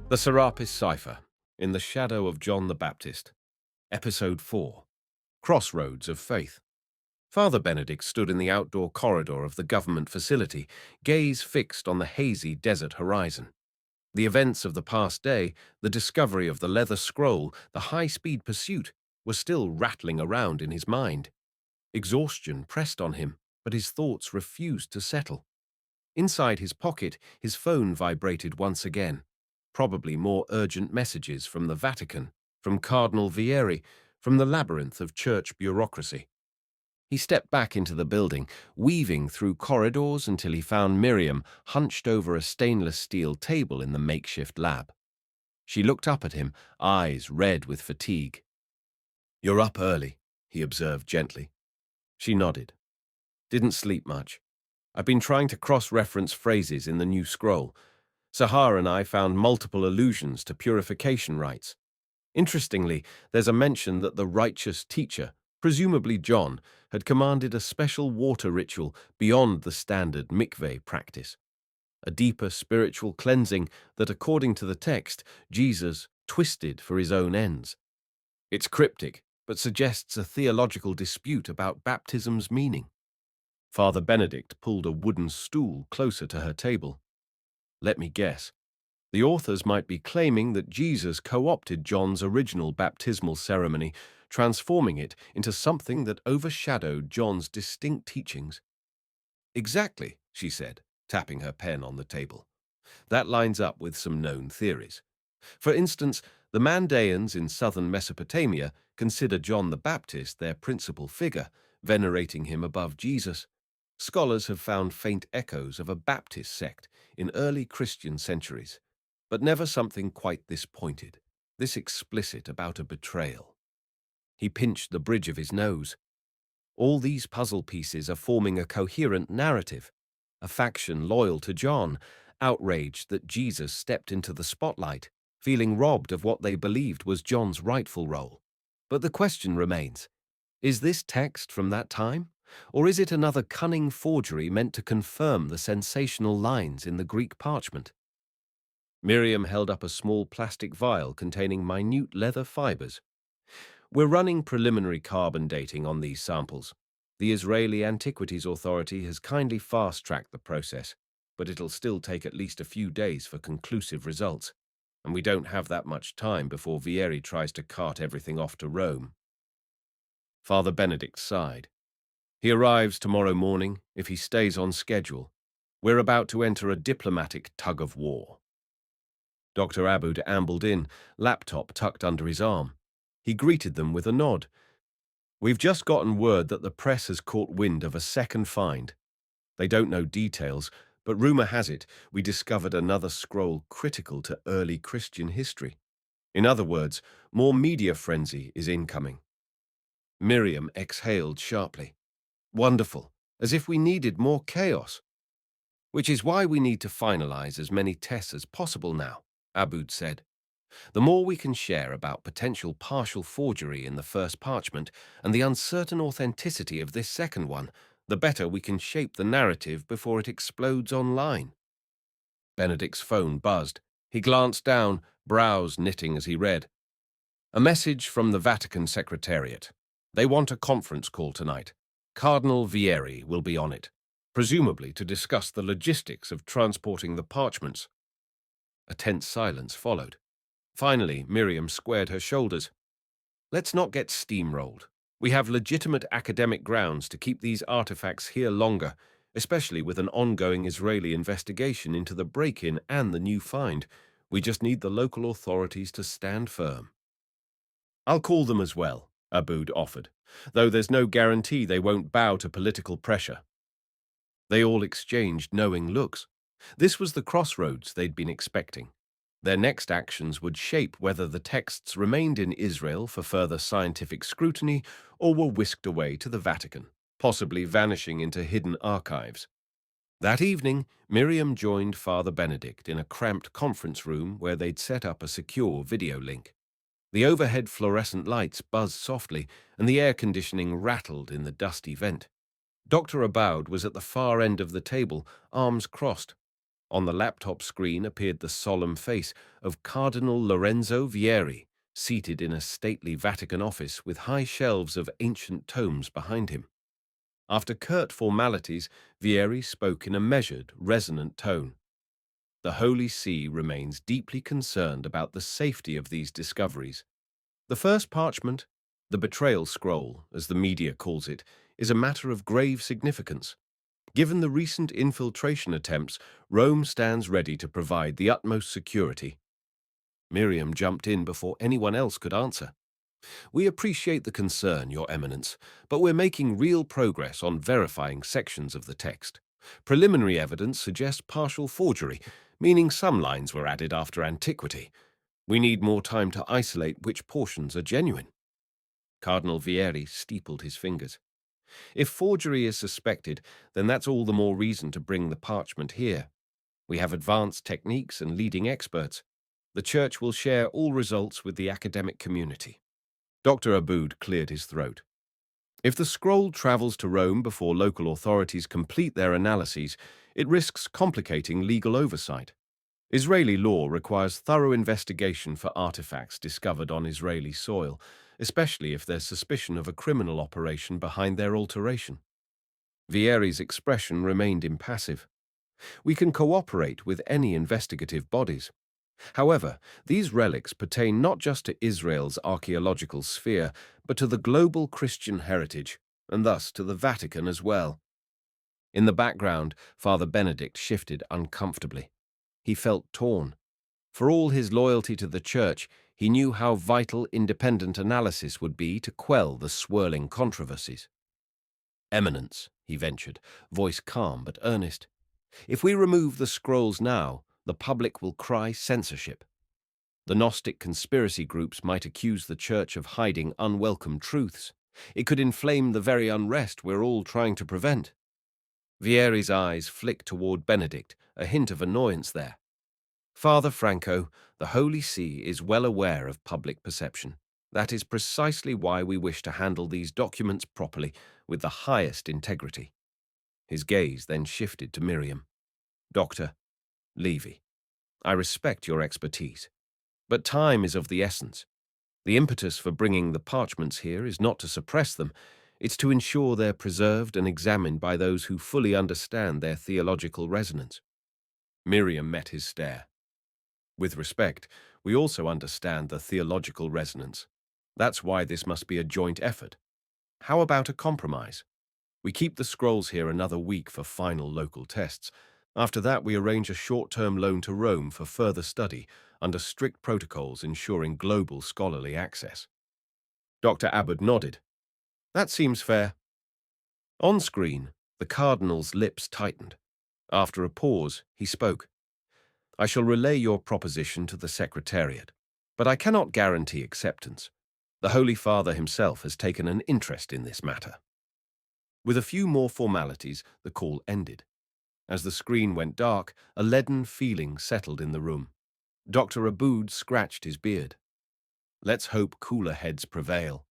The SERAPIS CIPER, In the Shadow of John the Baptist, Episode 4, Crossroads of Faith. Father Benedict stood in the outdoor corridor of the government facility, gaze fixed on the hazy desert horizon. The events of the past day, the discovery of the leather scroll, the high-speed pursuit, were still rattling around in his mind. Exhaustion pressed on him, but his thoughts refused to settle. Inside his pocket, his phone vibrated once again. Probably more urgent messages from the Vatican, from Cardinal Vieri, from the labyrinth of church bureaucracy. He stepped back into the building, weaving through corridors until he found Miriam hunched over a stainless steel table in the makeshift lab. She looked up at him, eyes red with fatigue. "You're up early," he observed gently. She nodded. "Didn't sleep much. I've been trying to cross-reference phrases in the new scroll. Sahar and I found multiple allusions to purification rites. Interestingly, there's a mention that the righteous teacher, presumably John, had commanded a special water ritual beyond the standard mikveh practice. A deeper spiritual cleansing that, according to the text, Jesus twisted for his own ends. It's cryptic, but suggests a theological dispute about baptism's meaning." Father Benedict pulled a wooden stool closer to her table. "Let me guess. The authors might be claiming that Jesus co-opted John's original baptismal ceremony, transforming it into something that overshadowed John's distinct teachings." "Exactly," she said, tapping her pen on the table. "That lines up with some known theories. For instance, the Mandaeans in southern Mesopotamia consider John the Baptist their principal figure, venerating him above Jesus. Scholars have found faint echoes of a Baptist sect in early Christian centuries, but never something quite this pointed, this explicit about a betrayal." He pinched the bridge of his nose. All these puzzle pieces are forming a coherent narrative. A faction loyal to John, outraged that Jesus stepped into the spotlight, feeling robbed of what they believed was John's rightful role. But the question remains, is this text from that time? Or is it another cunning forgery meant to confirm the sensational lines in the Greek parchment? Miriam held up a small plastic vial containing minute leather fibers. "We're running preliminary carbon dating on these samples. The Israeli Antiquities Authority has kindly fast-tracked the process, but it'll still take at least a few days for conclusive results, and we don't have that much time before Vieri tries to cart everything off to Rome." Father Benedict sighed. "He arrives tomorrow morning if he stays on schedule. We're about to enter a diplomatic tug-of-war." Dr. Abud ambled in, laptop tucked under his arm. He greeted them with a nod. "We've just gotten word that the press has caught wind of a second find. They don't know details, but rumor has it we discovered another scroll critical to early Christian history. In other words, more media frenzy is incoming." Miriam exhaled sharply. "Wonderful, as if we needed more chaos." "Which is why we need to finalize as many tests as possible now," Abud said. "The more we can share about potential partial forgery in the first parchment and the uncertain authenticity of this second one, the better we can shape the narrative before it explodes online." Benedict's phone buzzed. He glanced down, brows knitting as he read. "A message from the Vatican Secretariat. They want a conference call tonight. Cardinal Vieri will be on it, presumably to discuss the logistics of transporting the parchments." A tense silence followed. Finally, Miriam squared her shoulders. "Let's not get steamrolled. We have legitimate academic grounds to keep these artifacts here longer, especially with an ongoing Israeli investigation into the break-in and the new find. We just need the local authorities to stand firm." "I'll call them as well," Abud offered, "though there's no guarantee they won't bow to political pressure." They all exchanged knowing looks. This was the crossroads they'd been expecting. Their next actions would shape whether the texts remained in Israel for further scientific scrutiny or were whisked away to the Vatican, possibly vanishing into hidden archives. That evening, Miriam joined Father Benedict in a cramped conference room where they'd set up a secure video link. The overhead fluorescent lights buzzed softly, and the air conditioning rattled in the dusty vent. Dr. Abud was at the far end of the table, arms crossed. On the laptop screen appeared the solemn face of Cardinal Lorenzo Vieri, seated in a stately Vatican office with high shelves of ancient tomes behind him. After curt formalities, Vieri spoke in a measured, resonant tone. The Holy See remains deeply concerned about the safety of these discoveries. The first parchment, the betrayal scroll, as the media calls it, is a matter of grave significance. Given the recent infiltration attempts, Rome stands ready to provide the utmost security. Miriam jumped in before anyone else could answer. We appreciate the concern, Your Eminence, but we're making real progress on verifying sections of the text. Preliminary evidence suggests partial forgery, meaning some lines were added after antiquity. We need more time to isolate which portions are genuine. Cardinal Vieri steepled his fingers. If forgery is suspected, then that's all the more reason to bring the parchment here. We have advanced techniques and leading experts. The Church will share all results with the academic community. Dr. Aboud cleared his throat. If the scroll travels to Rome before local authorities complete their analyses, it risks complicating legal oversight. Israeli law requires thorough investigation for artifacts discovered on Israeli soil, especially if there's suspicion of a criminal operation behind their alteration. Vieri's expression remained impassive. We can cooperate with any investigative bodies. However, these relics pertain not just to Israel's archaeological sphere, but to the global Christian heritage, and thus to the Vatican as well. In the background, Father Benedict shifted uncomfortably. He felt torn. For all his loyalty to the Church, he knew how vital independent analysis would be to quell the swirling controversies. Eminence, he ventured, voice calm but earnest. If we remove the scrolls now, the public will cry censorship. The Gnostic conspiracy groups might accuse the Church of hiding unwelcome truths. It could inflame the very unrest we're all trying to prevent. Vieri's eyes flicked toward Benedict, a hint of annoyance there. Father Franco, the Holy See is well aware of public perception. That is precisely why we wish to handle these documents properly, with the highest integrity. His gaze then shifted to Miriam. Dr. Levy, I respect your expertise, but time is of the essence. The impetus for bringing the parchments here is not to suppress them, it's to ensure they're preserved and examined by those who fully understand their theological resonance. Miriam met his stare. With respect, we also understand the theological resonance. That's why this must be a joint effort. How about a compromise? We keep the scrolls here another week for final local tests. After that, we arrange a short-term loan to Rome for further study, under strict protocols ensuring global scholarly access. Dr. Abbott nodded. That seems fair. On screen, the Cardinal's lips tightened. After a pause, he spoke. I shall relay your proposition to the Secretariat, but I cannot guarantee acceptance. The Holy Father himself has taken an interest in this matter. With a few more formalities, the call ended. As the screen went dark, a leaden feeling settled in the room. Dr. Aboud scratched his beard. Let's hope cooler heads prevail.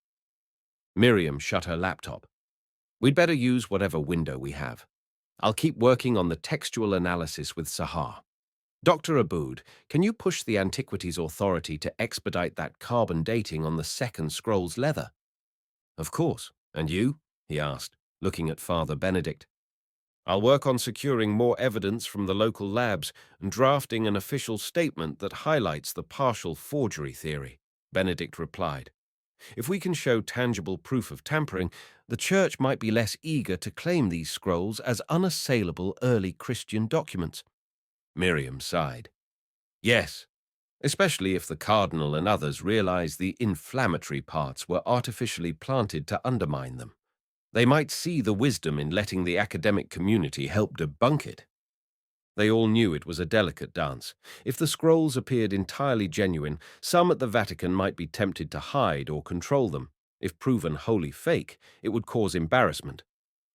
Miriam shut her laptop. We'd better use whatever window we have. I'll keep working on the textual analysis with Sahar. Dr. Aboud, can you push the Antiquities Authority to expedite that carbon dating on the second scroll's leather? Of course. And you? He asked, looking at Father Benedict. I'll work on securing more evidence from the local labs and drafting an official statement that highlights the partial forgery theory, Benedict replied. If we can show tangible proof of tampering, the Church might be less eager to claim these scrolls as unassailable early Christian documents. Miriam sighed. Yes, especially if the Cardinal and others realize the inflammatory parts were artificially planted to undermine them. They might see the wisdom in letting the academic community help debunk it. They all knew it was a delicate dance. If the scrolls appeared entirely genuine, some at the Vatican might be tempted to hide or control them. If proven wholly fake, it would cause embarrassment.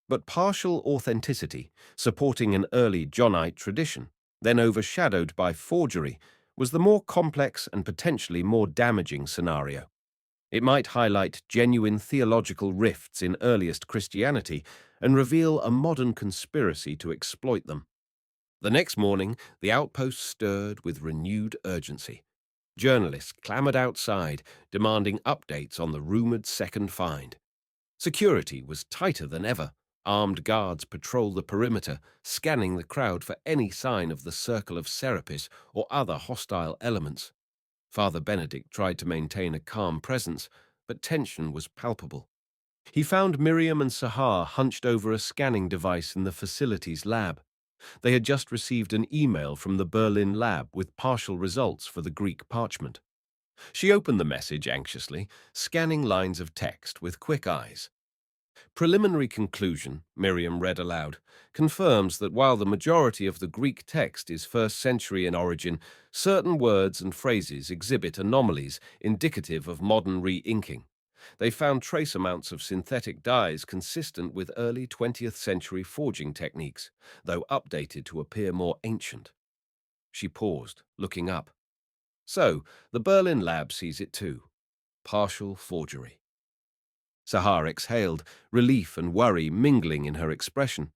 But partial authenticity, supporting an early Johnite tradition, then overshadowed by forgery, was the more complex and potentially more damaging scenario. It might highlight genuine theological rifts in earliest Christianity and reveal a modern conspiracy to exploit them. The next morning, the outpost stirred with renewed urgency. Journalists clamored outside, demanding updates on the rumored second find. Security was tighter than ever. Armed guards patrolled the perimeter, scanning the crowd for any sign of the circle of Serapis or other hostile elements. Father Benedict tried to maintain a calm presence, but tension was palpable. He found Miriam and Sahar hunched over a scanning device in the facility's lab. They had just received an email from the Berlin lab with partial results for the Greek parchment. She opened the message anxiously, scanning lines of text with quick eyes. Preliminary conclusion, Miriam read aloud, confirms that while the majority of the Greek text is first century in origin, certain words and phrases exhibit anomalies indicative of modern re-inking. They found trace amounts of synthetic dyes consistent with early 20th century forging techniques, though updated to appear more ancient. She paused, looking up. So, the Berlin lab sees it too. Partial forgery. Sahar exhaled, relief and worry mingling in her expression.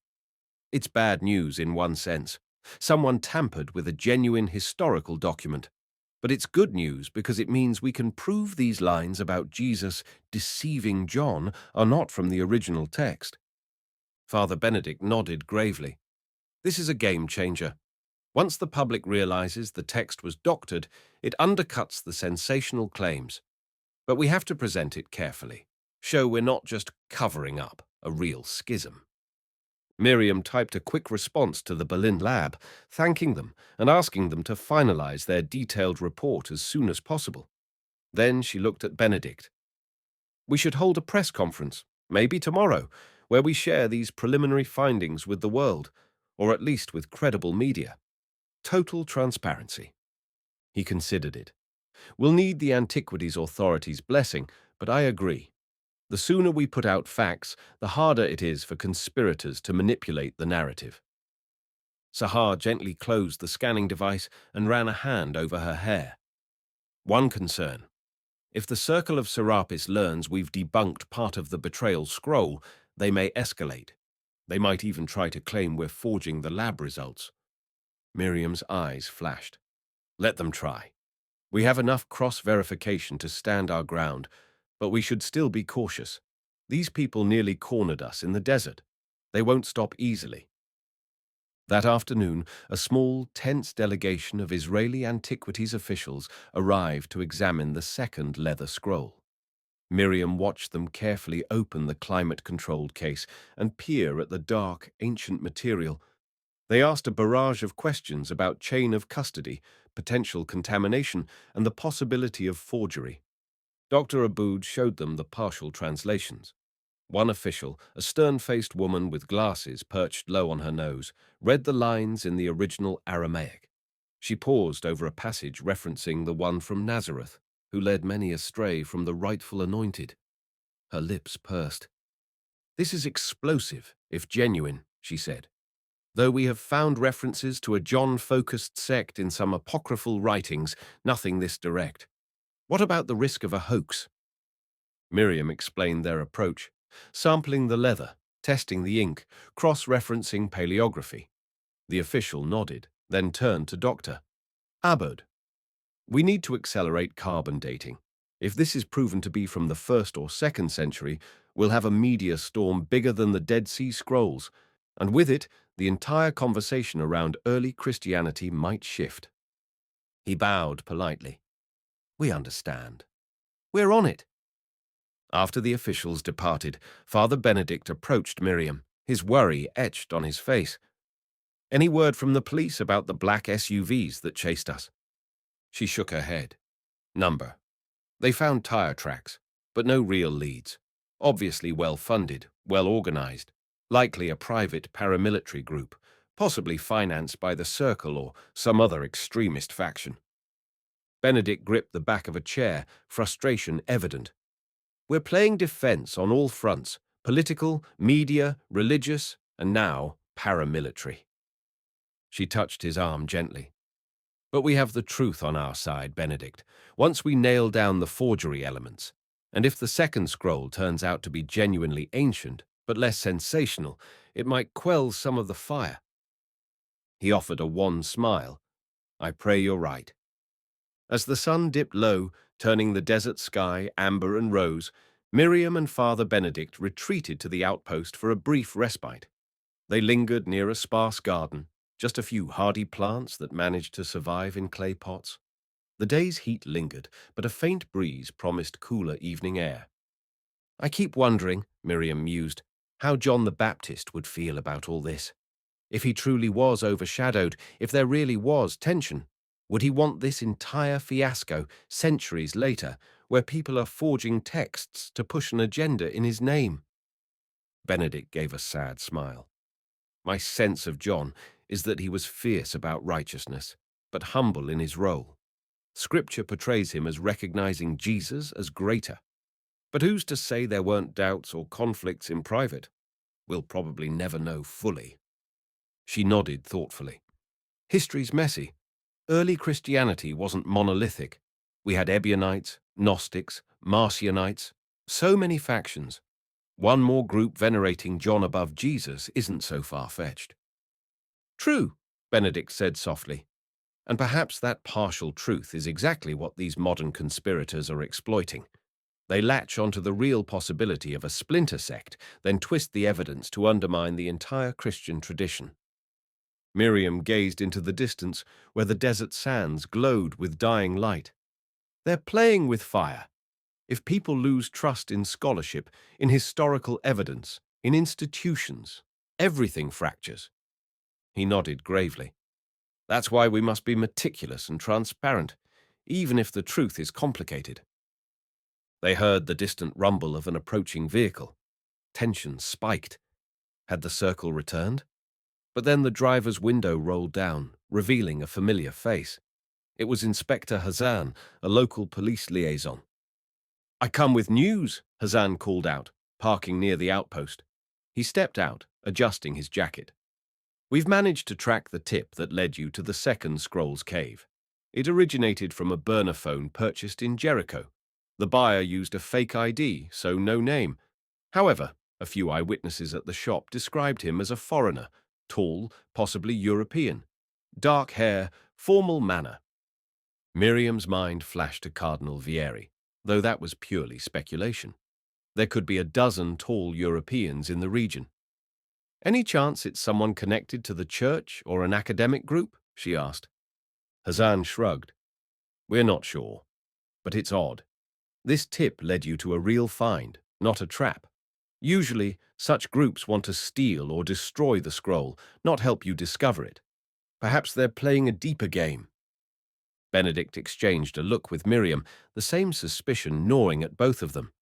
It's bad news in one sense. Someone tampered with a genuine historical document. But it's good news because it means we can prove these lines about Jesus deceiving John are not from the original text. Father Benedict nodded gravely. This is a game changer. Once the public realizes the text was doctored, it undercuts the sensational claims. But we have to present it carefully. Show we're not just covering up a real schism. Miriam typed a quick response to the Berlin lab, thanking them and asking them to finalize their detailed report as soon as possible. Then she looked at Benedict. We should hold a press conference, maybe tomorrow, where we share these preliminary findings with the world, or at least with credible media. Total transparency. He considered it. We'll need the antiquities authorities' blessing, but I agree. The sooner we put out facts, the harder it is for conspirators to manipulate the narrative. Sahar gently closed the scanning device and ran a hand over her hair. One concern. If the Circle of Serapis learns we've debunked part of the betrayal scroll, they may escalate. They might even try to claim we're forging the lab results. Miriam's eyes flashed. Let them try. We have enough cross-verification to stand our ground, but we should still be cautious. These people nearly cornered us in the desert. They won't stop easily. That afternoon, a small, tense delegation of Israeli antiquities officials arrived to examine the second leather scroll. Miriam watched them carefully open the climate-controlled case and peer at the dark, ancient material. They asked a barrage of questions about chain of custody, potential contamination, and the possibility of forgery. Dr. Aboud showed them the partial translations. One official, a stern-faced woman with glasses perched low on her nose, read the lines in the original Aramaic. She paused over a passage referencing the one from Nazareth, who led many astray from the rightful anointed. Her lips pursed. This is explosive, if genuine, she said. Though we have found references to a John-focused sect in some apocryphal writings, nothing this direct. What about the risk of a hoax? Miriam explained their approach, sampling the leather, testing the ink, cross-referencing paleography. The official nodded, then turned to Dr. Aboud. We need to accelerate carbon dating. If this is proven to be from the 1st or 2nd century, we'll have a media storm bigger than the Dead Sea Scrolls, and with it, the entire conversation around early Christianity might shift. He bowed politely. We understand. We're on it. After the officials departed, Father Benedict approached Miriam, his worry etched on his face. Any word from the police about the black SUVs that chased us? She shook her head. Number. They found tire tracks, but no real leads. Obviously well-funded, well-organized. Likely a private paramilitary group, possibly financed by the Circle or some other extremist faction. Benedict gripped the back of a chair, frustration evident. We're playing defense on all fronts, political, media, religious, and now paramilitary. She touched his arm gently. But we have the truth on our side, Benedict, once we nail down the forgery elements. And if the second scroll turns out to be genuinely ancient, but less sensational, it might quell some of the fire. He offered a wan smile. I pray you're right. As the sun dipped low, turning the desert sky amber and rose, Miriam and Father Benedict retreated to the outpost for a brief respite. They lingered near a sparse garden, just a few hardy plants that managed to survive in clay pots. The day's heat lingered, but a faint breeze promised cooler evening air. I keep wondering, Miriam mused, how John the Baptist would feel about all this. If he truly was overshadowed, if there really was tension, would he want this entire fiasco, centuries later, where people are forging texts to push an agenda in his name? Benedict gave a sad smile. My sense of John is that he was fierce about righteousness, but humble in his role. Scripture portrays him as recognizing Jesus as greater. But who's to say there weren't doubts or conflicts in private? We'll probably never know fully. She nodded thoughtfully. History's messy. Early Christianity wasn't monolithic. We had Ebionites, Gnostics, Marcionites, so many factions. One more group venerating John above Jesus isn't so far-fetched. True, Benedict said softly. And perhaps that partial truth is exactly what these modern conspirators are exploiting. They latch onto the real possibility of a splinter sect, then twist the evidence to undermine the entire Christian tradition. Miriam gazed into the distance where the desert sands glowed with dying light. They're playing with fire. If people lose trust in scholarship, in historical evidence, in institutions, everything fractures. He nodded gravely. That's why we must be meticulous and transparent, even if the truth is complicated. They heard the distant rumble of an approaching vehicle. Tension spiked. Had the circle returned? But then the driver's window rolled down, revealing a familiar face. It was Inspector Hazan, a local police liaison. I come with news, Hazan called out, parking near the outpost. He stepped out, adjusting his jacket. We've managed to track the tip that led you to the second Scrolls cave. It originated from a burner phone purchased in Jericho. The buyer used a fake ID, so no name. However, a few eyewitnesses at the shop described him as a foreigner, tall, possibly European. Dark hair, formal manner. Miriam's mind flashed to Cardinal Vieri, though that was purely speculation. There could be a dozen tall Europeans in the region. Any chance it's someone connected to the church or an academic group? She asked. Hazan shrugged. We're not sure, but it's odd. This tip led you to a real find, not a trap. Usually, such groups want to steal or destroy the scroll, not help you discover it. Perhaps they're playing a deeper game. Benedict exchanged a look with Miriam, the same suspicion gnawing at both of them.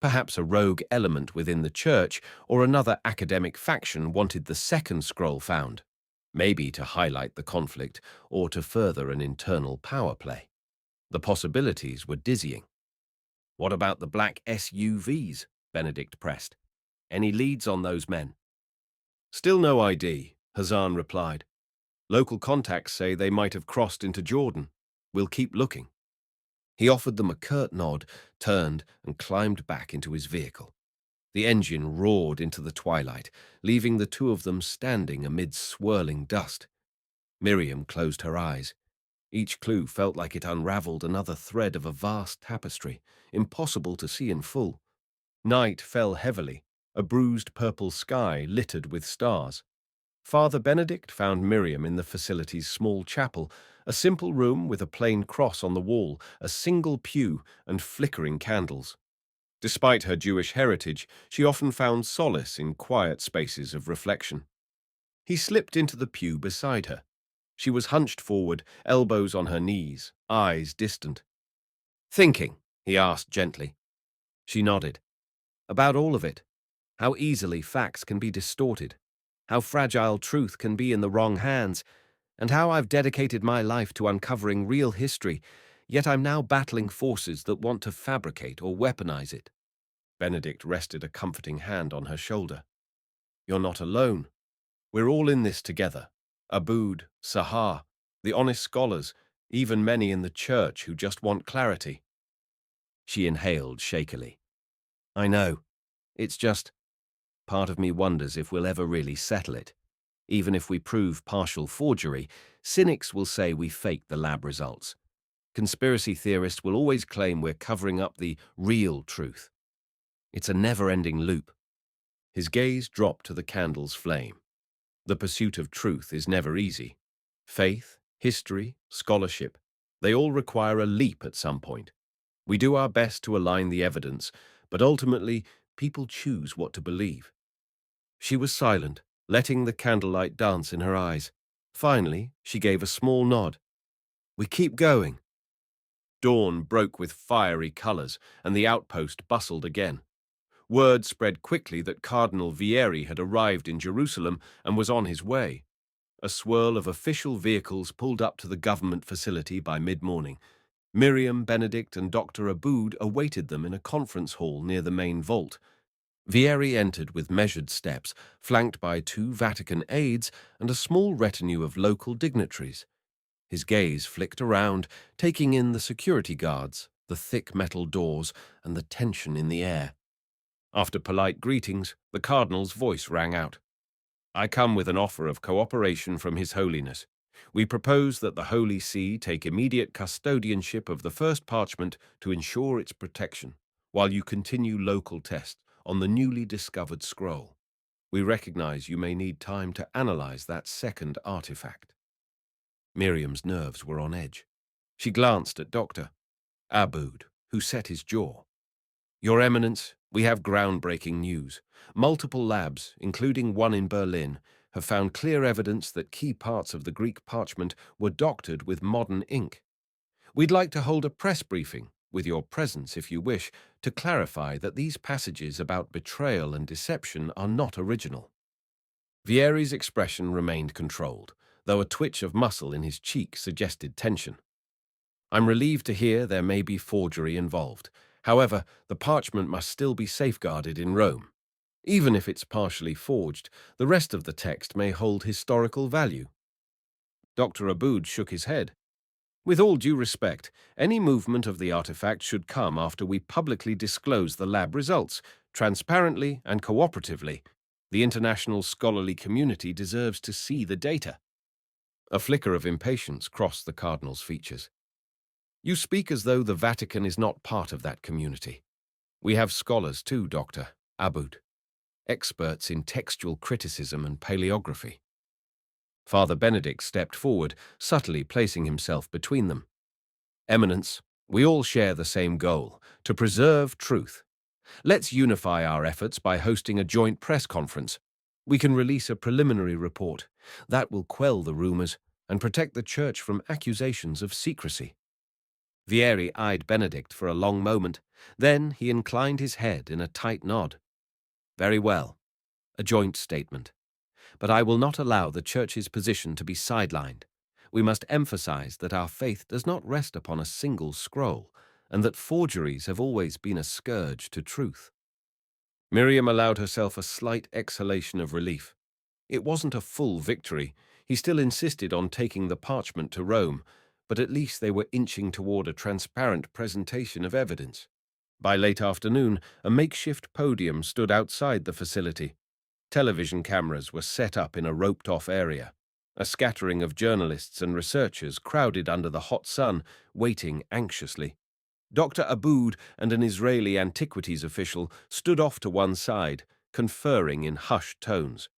Perhaps a rogue element within the church or another academic faction wanted the second scroll found, maybe to highlight the conflict or to further an internal power play. The possibilities were dizzying. What about the black SUVs? Benedict pressed. Any leads on those men? Still no ID, Hazan replied. Local contacts say they might have crossed into Jordan. We'll keep looking. He offered them a curt nod, turned, and climbed back into his vehicle. The engine roared into the twilight, leaving the two of them standing amid swirling dust. Miriam closed her eyes. Each clue felt like it unraveled another thread of a vast tapestry, impossible to see in full. Night fell heavily, a bruised purple sky littered with stars. Father Benedict found Miriam in the facility's small chapel, a simple room with a plain cross on the wall, a single pew, and flickering candles. Despite her Jewish heritage, she often found solace in quiet spaces of reflection. He slipped into the pew beside her. She was hunched forward, elbows on her knees, eyes distant. Thinking, he asked gently. She nodded. About all of it. How easily facts can be distorted. How fragile truth can be in the wrong hands, and how I've dedicated my life to uncovering real history, yet I'm now battling forces that want to fabricate or weaponize it. Benedict rested a comforting hand on her shoulder. You're not alone. We're all in this together. Abood, Sahar, the honest scholars, even many in the church who just want clarity. She inhaled shakily. I know. It's just, part of me wonders if we'll ever really settle it. Even if we prove partial forgery, cynics will say we faked the lab results. Conspiracy theorists will always claim we're covering up the real truth. It's a never-ending loop. His gaze dropped to the candle's flame. The pursuit of truth is never easy. Faith, history, scholarship, they all require a leap at some point. We do our best to align the evidence, but ultimately, people choose what to believe. She was silent, letting the candlelight dance in her eyes. Finally, she gave a small nod. We keep going. Dawn broke with fiery colors, and the outpost bustled again. Word spread quickly that Cardinal Vieri had arrived in Jerusalem and was on his way. A swirl of official vehicles pulled up to the government facility by mid-morning. Miriam, Benedict, and Dr. Aboud awaited them in a conference hall near the main vault. Vieri entered with measured steps, flanked by 2 Vatican aides and a small retinue of local dignitaries. His gaze flicked around, taking in the security guards, the thick metal doors, and the tension in the air. After polite greetings, the cardinal's voice rang out. I come with an offer of cooperation from His Holiness. We propose that the Holy See take immediate custodianship of the first parchment to ensure its protection, while you continue local tests on the newly discovered scroll. We recognize you may need time to analyze that second artifact. Miriam's nerves were on edge. She glanced at Dr. Aboud, who set his jaw. Your Eminence, we have groundbreaking news. Multiple labs, including one in Berlin, have found clear evidence that key parts of the Greek parchment were doctored with modern ink. We'd like to hold a press briefing, with your presence if you wish, to clarify that these passages about betrayal and deception are not original. Vieri's expression remained controlled, though a twitch of muscle in his cheek suggested tension. I'm relieved to hear there may be forgery involved. However, the parchment must still be safeguarded in Rome. Even if it's partially forged, the rest of the text may hold historical value. Dr. Aboud shook his head. With all due respect, any movement of the artifact should come after we publicly disclose the lab results, transparently and cooperatively. The international scholarly community deserves to see the data. A flicker of impatience crossed the cardinal's features. You speak as though the Vatican is not part of that community. We have scholars too, Dr. Aboud, experts in textual criticism and paleography. Father Benedict stepped forward, subtly placing himself between them. Eminence, we all share the same goal, to preserve truth. Let's unify our efforts by hosting a joint press conference. We can release a preliminary report. That will quell the rumors and protect the Church from accusations of secrecy. Vieri eyed Benedict for a long moment. Then he inclined his head in a tight nod. Very well. A joint statement. But I will not allow the Church's position to be sidelined. We must emphasize that our faith does not rest upon a single scroll, and that forgeries have always been a scourge to truth. Miriam allowed herself a slight exhalation of relief. It wasn't a full victory. He still insisted on taking the parchment to Rome, but at least they were inching toward a transparent presentation of evidence. By late afternoon, a makeshift podium stood outside the facility. Television cameras were set up in a roped-off area. A scattering of journalists and researchers crowded under the hot sun, waiting anxiously. Dr. Aboud and an Israeli antiquities official stood off to one side, conferring in hushed tones.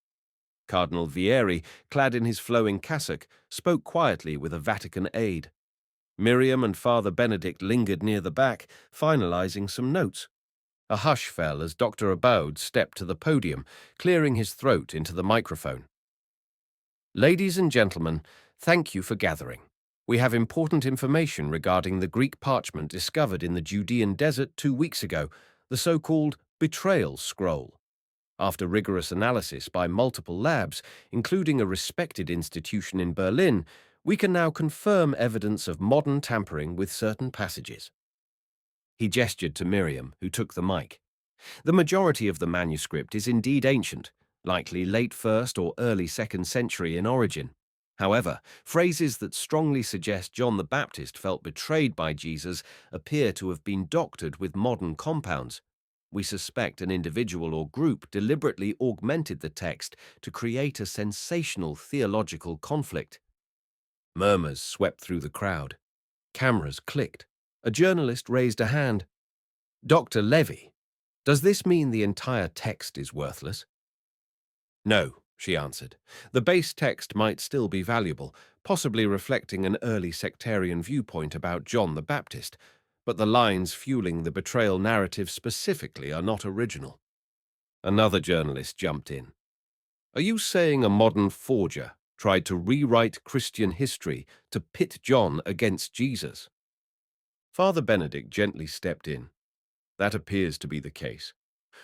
Cardinal Vieri, clad in his flowing cassock, spoke quietly with a Vatican aide. Miriam and Father Benedict lingered near the back, finalizing some notes. A hush fell as Dr. Aboud stepped to the podium, clearing his throat into the microphone. Ladies and gentlemen, thank you for gathering. We have important information regarding the Greek parchment discovered in the Judean desert 2 weeks ago, the so-called betrayal scroll. After rigorous analysis by multiple labs, including a respected institution in Berlin, we can now confirm evidence of modern tampering with certain passages. He gestured to Miriam, who took the mic. The majority of the manuscript is indeed ancient, likely late 1st or early 2nd century in origin. However, phrases that strongly suggest John the Baptist felt betrayed by Jesus appear to have been doctored with modern compounds. We suspect an individual or group deliberately augmented the text to create a sensational theological conflict. Murmurs swept through the crowd. Cameras clicked. A journalist raised a hand. "Dr. Levy, does this mean the entire text is worthless?" "No," she answered. "The base text might still be valuable, possibly reflecting an early sectarian viewpoint about John the Baptist, but the lines fueling the betrayal narrative specifically are not original." Another journalist jumped in. "Are you saying a modern forger tried to rewrite Christian history to pit John against Jesus?" Father Benedict gently stepped in. "That appears to be the case.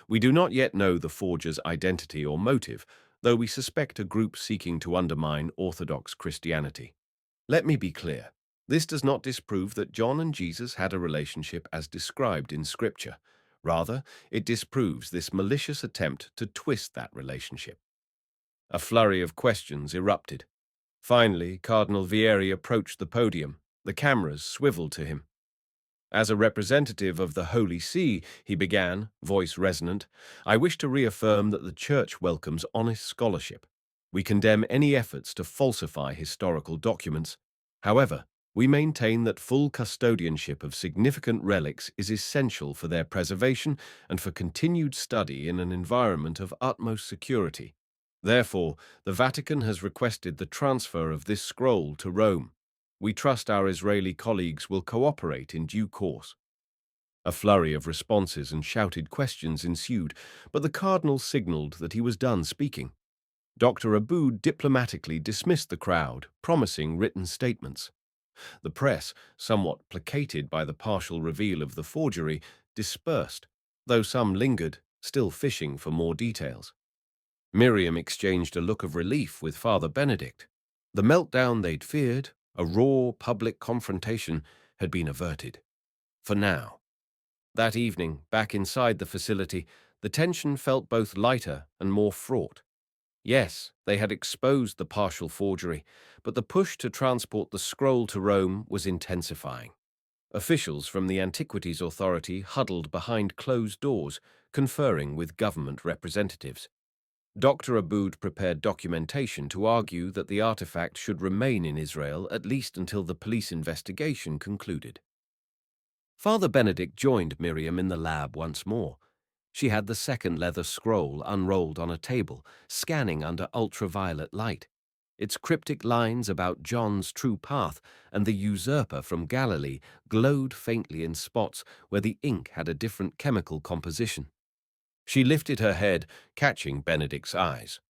We do not yet know the forger's identity or motive, though we suspect a group seeking to undermine Orthodox Christianity. Let me be clear. This does not disprove that John and Jesus had a relationship as described in Scripture. Rather, it disproves this malicious attempt to twist that relationship." A flurry of questions erupted. Finally, Cardinal Vieri approached the podium. The cameras swiveled to him. "As a representative of the Holy See," he began, voice resonant, "I wish to reaffirm that the Church welcomes honest scholarship. We condemn any efforts to falsify historical documents. However, we maintain that full custodianship of significant relics is essential for their preservation and for continued study in an environment of utmost security. Therefore, the Vatican has requested the transfer of this scroll to Rome. We trust our Israeli colleagues will cooperate in due course." A flurry of responses and shouted questions ensued, but the cardinal signaled that he was done speaking. Dr. Aboud diplomatically dismissed the crowd, promising written statements. The press, somewhat placated by the partial reveal of the forgery, dispersed, though some lingered, still fishing for more details. Miriam exchanged a look of relief with Father Benedict. The meltdown they'd feared, a raw public confrontation, had been averted. For now. That evening, back inside the facility, the tension felt both lighter and more fraught. Yes, they had exposed the partial forgery, but the push to transport the scroll to Rome was intensifying. Officials from the Antiquities Authority huddled behind closed doors, conferring with government representatives. Dr. Aboud prepared documentation to argue that the artifact should remain in Israel at least until the police investigation concluded. Father Benedict joined Miriam in the lab once more. She had the second leather scroll unrolled on a table, scanning under ultraviolet light. Its cryptic lines about John's true path and the usurper from Galilee glowed faintly in spots where the ink had a different chemical composition. She lifted her head, catching Benedict's eyes.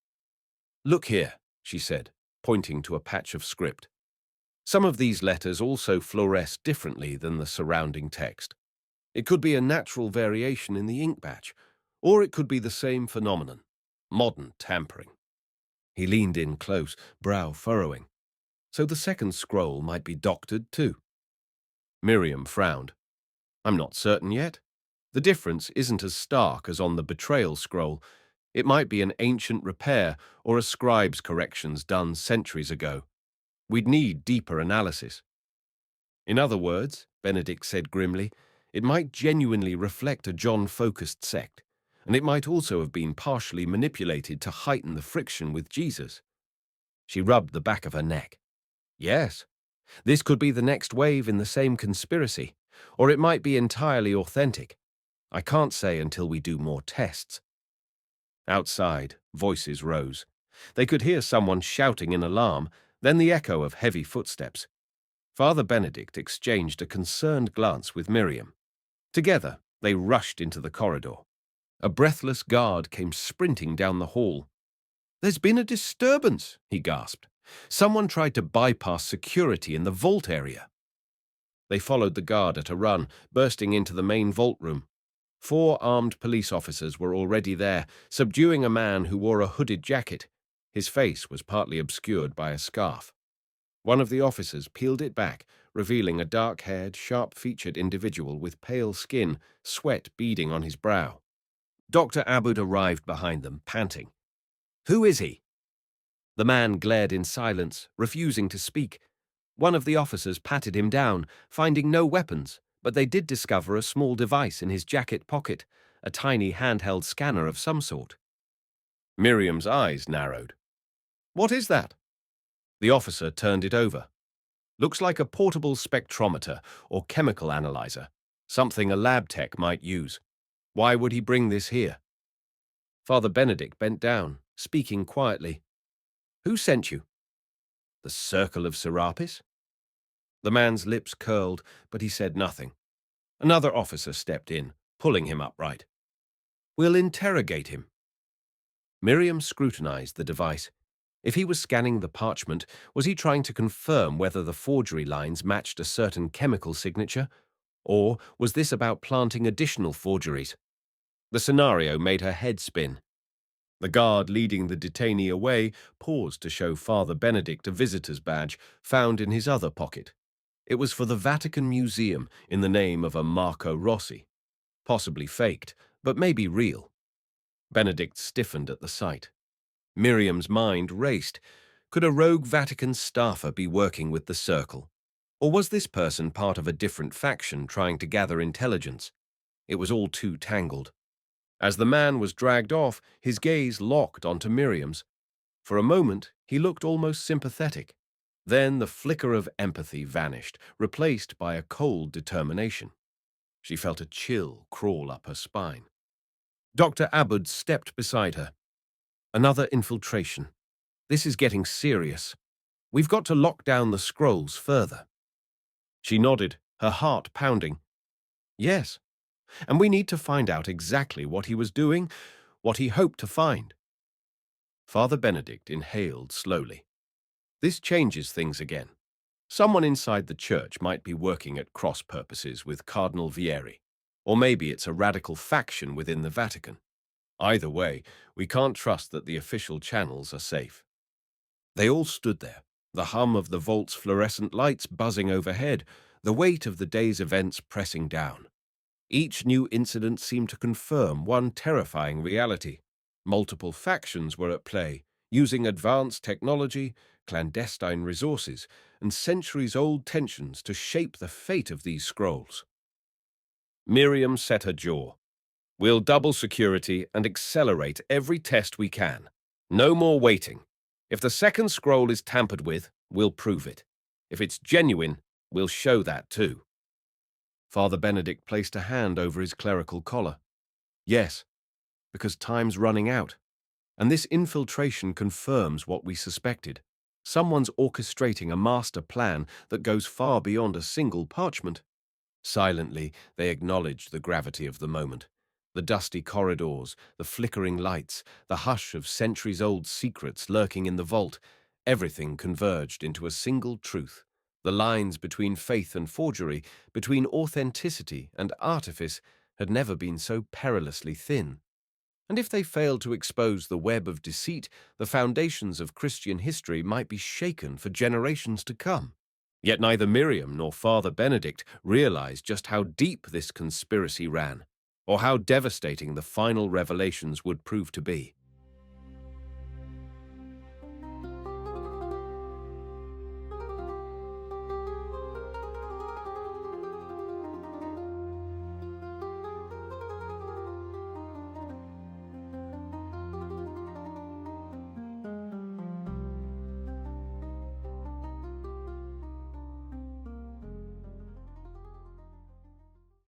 "Look here," she said, pointing to a patch of script. "Some of these letters also fluoresce differently than the surrounding text. It could be a natural variation in the ink batch, or it could be the same phenomenon, modern tampering." He leaned in close, brow furrowing. "So the second scroll might be doctored too." Miriam frowned. "I'm not certain yet. The difference isn't as stark as on the betrayal scroll. It might be an ancient repair or a scribe's corrections done centuries ago. We'd need deeper analysis." "In other words," Benedict said grimly, "it might genuinely reflect a John-focused sect, and it might also have been partially manipulated to heighten the friction with Jesus." She rubbed the back of her neck. "Yes, this could be the next wave in the same conspiracy, or it might be entirely authentic. I can't say until we do more tests." Outside, voices rose. They could hear someone shouting in alarm, then the echo of heavy footsteps. Father Benedict exchanged a concerned glance with Miriam. Together, they rushed into the corridor. A breathless guard came sprinting down the hall. "There's been a disturbance," he gasped. "Someone tried to bypass security in the vault area." They followed the guard at a run, bursting into the main vault room. 4 armed police officers were already there, subduing a man who wore a hooded jacket. His face was partly obscured by a scarf. One of the officers peeled it back, revealing a dark-haired, sharp-featured individual with pale skin, sweat beading on his brow. Dr. Aboud arrived behind them, panting. "Who is he?" The man glared in silence, refusing to speak. One of the officers patted him down, finding no weapons, but they did discover a small device in his jacket pocket, a tiny handheld scanner of some sort. Miriam's eyes narrowed. "What is that?" The officer turned it over. "Looks like a portable spectrometer or chemical analyzer, something a lab tech might use. Why would he bring this here?" Father Benedict bent down, speaking quietly. "Who sent you?" "The Circle of Serapis?" The man's lips curled, but he said nothing. Another officer stepped in, pulling him upright. "We'll interrogate him." Miriam scrutinized the device. If he was scanning the parchment, was he trying to confirm whether the forgery lines matched a certain chemical signature? Or was this about planting additional forgeries? The scenario made her head spin. The guard leading the detainee away paused to show Father Benedict a visitor's badge found in his other pocket. It was for the Vatican Museum in the name of a Marco Rossi. Possibly faked, but maybe real. Benedict stiffened at the sight. Miriam's mind raced. Could a rogue Vatican staffer be working with the Circle? Or was this person part of a different faction trying to gather intelligence? It was all too tangled. As the man was dragged off, his gaze locked onto Miriam's. For a moment, he looked almost sympathetic. Then the flicker of empathy vanished, replaced by a cold determination. She felt a chill crawl up her spine. Dr. Abbott stepped beside her. "Another infiltration. This is getting serious. We've got to lock down the scrolls further." She nodded, her heart pounding. "Yes, and we need to find out exactly what he was doing, what he hoped to find." Father Benedict inhaled slowly. "This changes things again. Someone inside the church might be working at cross purposes with Cardinal Vieri, or maybe it's a radical faction within the Vatican. Either way, we can't trust that the official channels are safe." They all stood there, the hum of the vault's fluorescent lights buzzing overhead, the weight of the day's events pressing down. Each new incident seemed to confirm one terrifying reality. Multiple factions were at play, using advanced technology, clandestine resources, and centuries-old tensions to shape the fate of these scrolls. Miriam set her jaw. "We'll double security and accelerate every test we can. No more waiting. If the second scroll is tampered with, we'll prove it. If it's genuine, we'll show that too." Father Benedict placed a hand over his clerical collar. "Yes, because time's running out. And this infiltration confirms what we suspected. Someone's orchestrating a master plan that goes far beyond a single parchment." Silently, they acknowledged the gravity of the moment. The dusty corridors, the flickering lights, the hush of centuries-old secrets lurking in the vault, everything converged into a single truth. The lines between faith and forgery, between authenticity and artifice, had never been so perilously thin. And if they failed to expose the web of deceit, the foundations of Christian history might be shaken for generations to come. Yet neither Miriam nor Father Benedict realized just how deep this conspiracy ran, or how devastating the final revelations would prove to be.